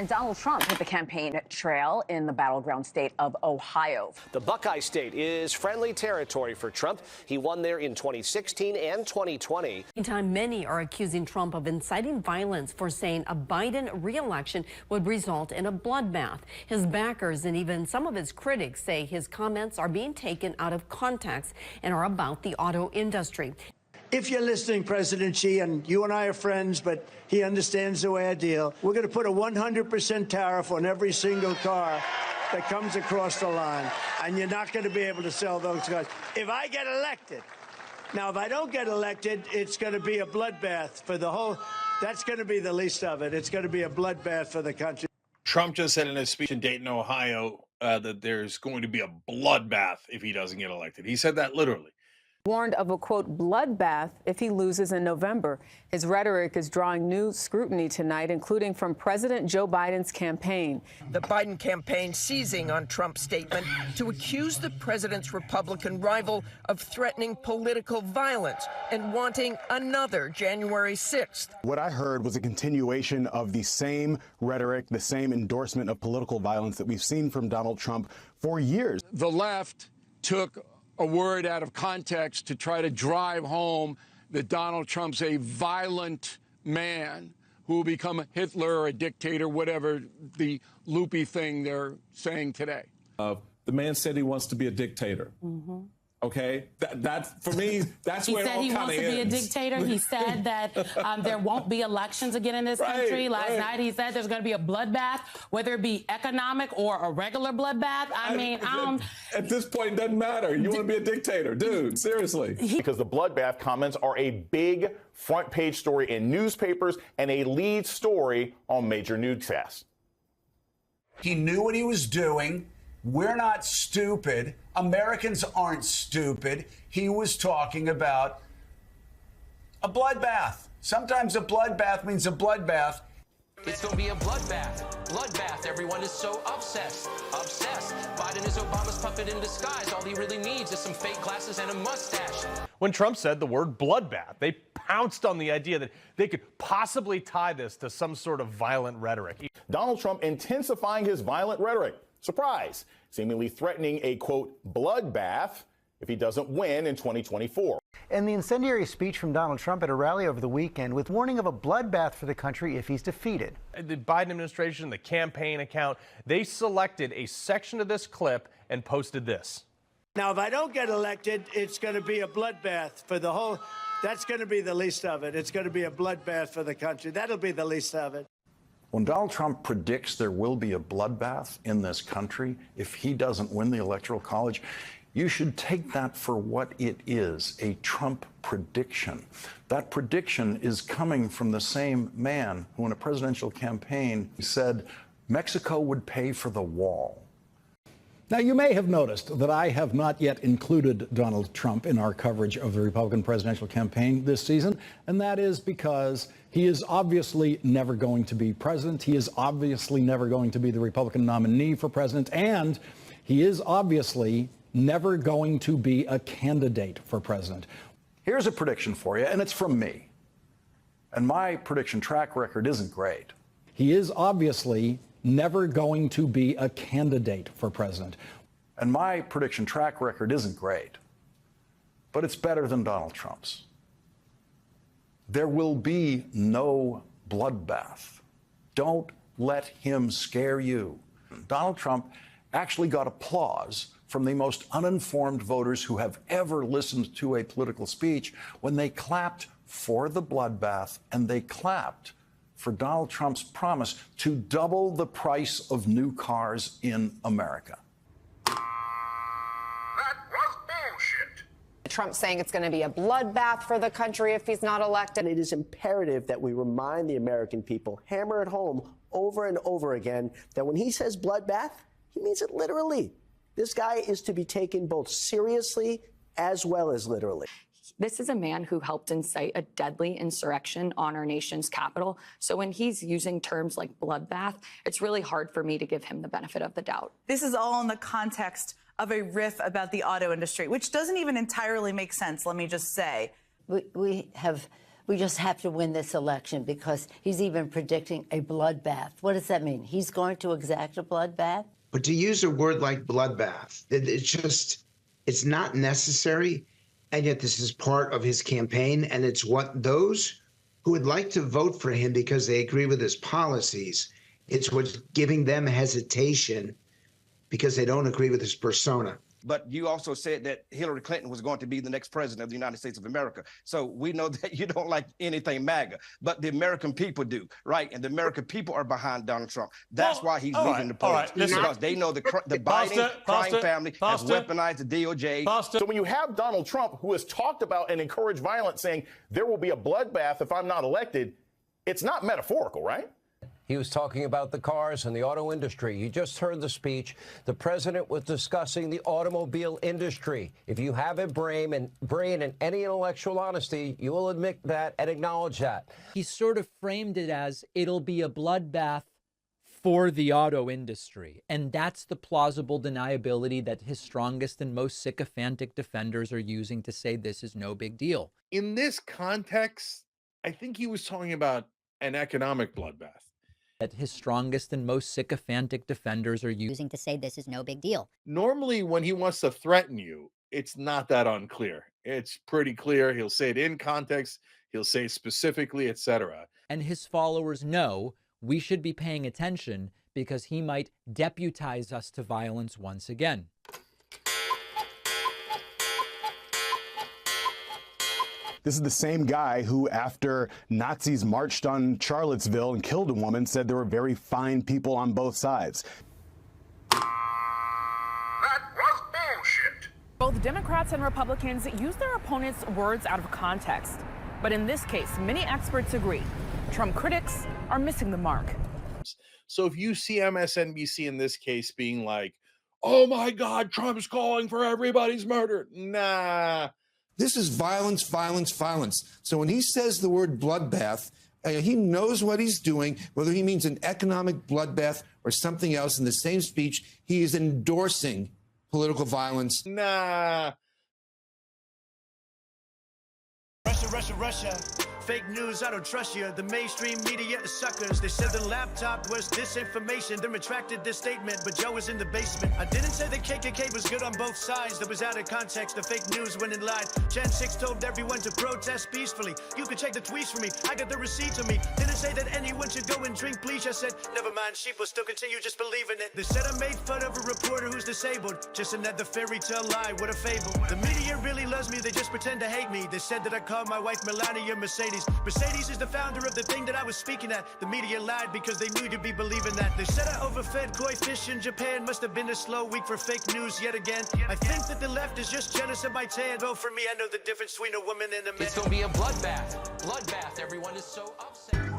And Donald Trump hit the campaign trail in the battleground state of Ohio. The Buckeye State is friendly territory for Trump. He won there in 2016 and 2020. Meantime, many are accusing Trump of inciting violence for saying a Biden re-election would result in a bloodbath. His backers and even some of his critics say his comments are being taken out of context and are about the auto industry. If you're listening, President Xi, and you and I are friends, but he understands the way I deal, we're going to put a 100% tariff on every single car that comes across the line, and you're not going to be able to sell those cars if I get elected. Now, if I don't get elected, it's going to be a bloodbath for the whole. That's going to be the least of it. It's going to be a bloodbath for the country. Trump just said in his speech in Dayton, Ohio, that there's going to be a bloodbath if he doesn't get elected. He said that literally. Warned of a, quote, bloodbath if he loses in November. His rhetoric is drawing new scrutiny tonight, including from President Joe Biden's campaign. The Biden campaign seizing on Trump's statement to accuse the president's Republican rival of threatening political violence and wanting another January 6th. What I heard was a continuation of the same rhetoric, the same endorsement of political violence that we've seen from Donald Trump for years. The left took a word out of context to try to drive home that Donald Trump's a violent man who will become a Hitler or a dictator, whatever the loopy thing they're saying today. The man said he wants to be a dictator. Mm-hmm. Okay, that for me, that's where it all kind of ends. He said he wants to be a dictator. He said that there won't be elections again in this country. Last night he said there's going to be a bloodbath, whether it be economic or a regular bloodbath. I mean, at this point, it doesn't matter. You want to be a dictator, dude, seriously. Because the bloodbath comments are a big front page story in newspapers and a lead story on major newscasts. He knew what he was doing. We're not stupid. Americans aren't stupid. He was talking about a bloodbath. Sometimes a bloodbath means a bloodbath. It's going to be a bloodbath. Bloodbath. Everyone is so obsessed. Obsessed. Biden is Obama's puppet in disguise. All he really needs is some fake glasses and a mustache. When Trump said the word bloodbath, they pounced on the idea that they could possibly tie this to some sort of violent rhetoric. Donald Trump intensifying his violent rhetoric. Surprise, seemingly threatening a, quote, bloodbath if he doesn't win in 2024. And the incendiary speech from Donald Trump at a rally over the weekend with warning of a bloodbath for the country if he's defeated. The Biden administration, the campaign account, they selected a section of this clip and posted this. Now, if I don't get elected, it's going to be a bloodbath for the whole. That's going to be the least of it. It's going to be a bloodbath for the country. That'll be the least of it. When Donald Trump predicts there will be a bloodbath in this country if he doesn't win the Electoral College, you should take that for what it is, a Trump prediction. That prediction is coming from the same man who in a presidential campaign said Mexico would pay for the wall. Now, you may have noticed that I have not yet included Donald Trump in our coverage of the Republican presidential campaign this season, and that is because he is obviously never going to be president. He is obviously never going to be the Republican nominee for president, and he is obviously never going to be a candidate for president. Here's a prediction for you, and it's from me. And my prediction track record isn't great. He is obviously never going to be a candidate for president. And my prediction track record isn't great, but it's better than Donald Trump's. There will be no bloodbath. Don't let him scare you. Donald Trump actually got applause from the most uninformed voters who have ever listened to a political speech when they clapped for the bloodbath and they clapped for Donald Trump's promise to double the price of new cars in America. That was bullshit. Trump saying it's going to be a bloodbath for the country if he's not elected. And it is imperative that we remind the American people, hammer it home over and over again, that when he says bloodbath, he means it literally. This guy is to be taken both seriously as well as literally. This is a man who helped incite a deadly insurrection on our nation's capital. So when he's using terms like bloodbath, it's really hard for me to give him the benefit of the doubt. This is all in the context of a riff about the auto industry, which doesn't even entirely make sense, let me just say. We we just have to win this election, because he's even predicting a bloodbath. What does that mean? He's going to exact a bloodbath? But to use a word like bloodbath, it's not necessary. And yet this is part of his campaign. And it's what those who would like to vote for him because they agree with his policies, it's what's giving them hesitation because they don't agree with his persona. But you also said that Hillary Clinton was going to be the next president of the United States of America. So we know that you don't like anything MAGA, but the American people do, right? And the American people are behind Donald Trump. That's why he's leaving the polls. Because they know the Biden crime family has weaponized the DOJ. So when you have Donald Trump, who has talked about and encouraged violence, saying there will be a bloodbath if I'm not elected, it's not metaphorical, right? He was talking about the cars and the auto industry. You just heard the speech. The president was discussing the automobile industry. If you have a brain and any intellectual honesty, you will admit that and acknowledge that. He sort of framed it as it'll be a bloodbath for the auto industry. And that's the plausible deniability that his strongest and most sycophantic defenders are using to say this is no big deal. In this context, I think he was talking about an economic bloodbath. That his strongest and most sycophantic defenders are using to say this is no big deal. Normally, when he wants to threaten you, it's not that unclear. It's pretty clear. He'll say it in context. He'll say it specifically, etc. And his followers know we should be paying attention because he might deputize us to violence once again. This is the same guy who, after Nazis marched on Charlottesville and killed a woman, said there were very fine people on both sides. That was bullshit. Both Democrats and Republicans use their opponents' words out of context. But in this case, many experts agree Trump critics are missing the mark. So if you see MSNBC in this case being like, oh my God, Trump's calling for everybody's murder. Nah. This is violence, violence, violence. So when he says the word bloodbath, he knows what he's doing, whether he means an economic bloodbath or something else. In the same speech, he is endorsing political violence. Nah. Russia, Russia, Russia. Fake news, I don't trust you. The mainstream media is suckers. They said the laptop was disinformation. Then retracted this statement, but Joe was in the basement. I didn't say the KKK was good on both sides. That was out of context. The fake news went and lied. Jan 6 told everyone to protest peacefully. You could check the tweets for me. I got the receipt to me. Didn't say that anyone should go and drink bleach. I said, never mind, sheep will still continue just believing it. They said I made fun of a reporter who's disabled. Just another fairy tale lie. What a fable. The media really loves me. They just pretend to hate me. They said that I called my wife Melania Mercedes. Mercedes is the founder of the thing that I was speaking at. The media lied because they knew you'd be believing that. They said I overfed koi fish in Japan. Must have been a slow week for fake news yet again. I think that the left is just jealous of my tan. Vote for me, I know the difference between a woman and a man. It's gonna be a bloodbath. Bloodbath, everyone is so upset.